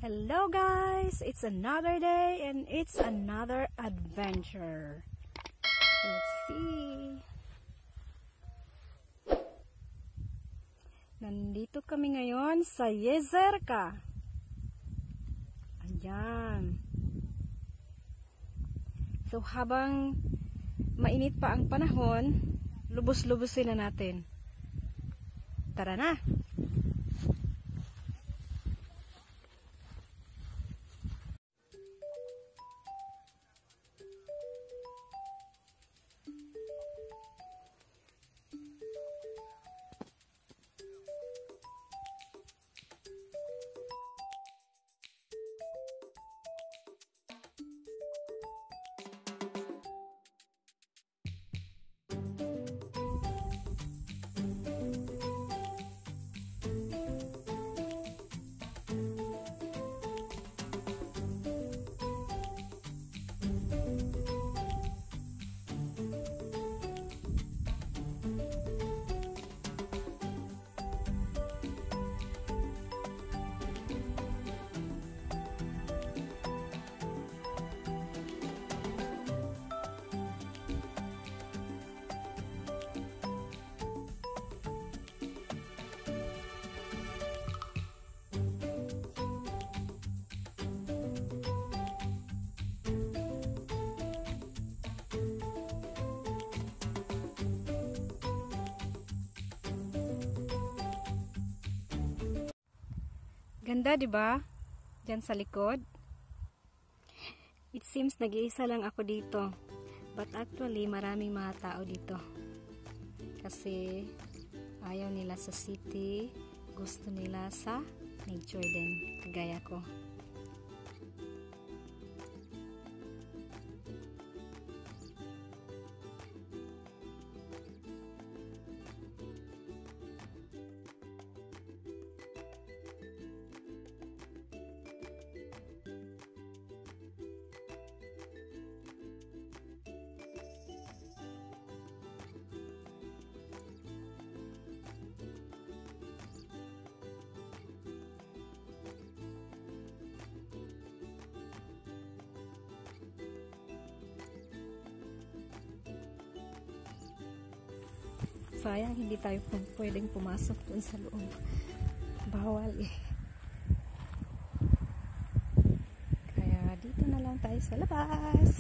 Hello guys, it's another day and it's another adventure. Let's see. Nandito kami ngayon sa Jizera. Ayan. So habang mainit pa ang panahon, lubos-lubosin na natin. Tara na! Ganda, 'di ba? Diyan sa likod. It seems nag-iisa lang ako dito. But actually, maraming mga tao dito. Kasi ayaw nila sa city, gusto nila sa nature din, kagaya ko. Sayang hindi tayo pwedeng pumasok dun sa loob. Bawal eh. Kaya dito na lang tayo sa labas.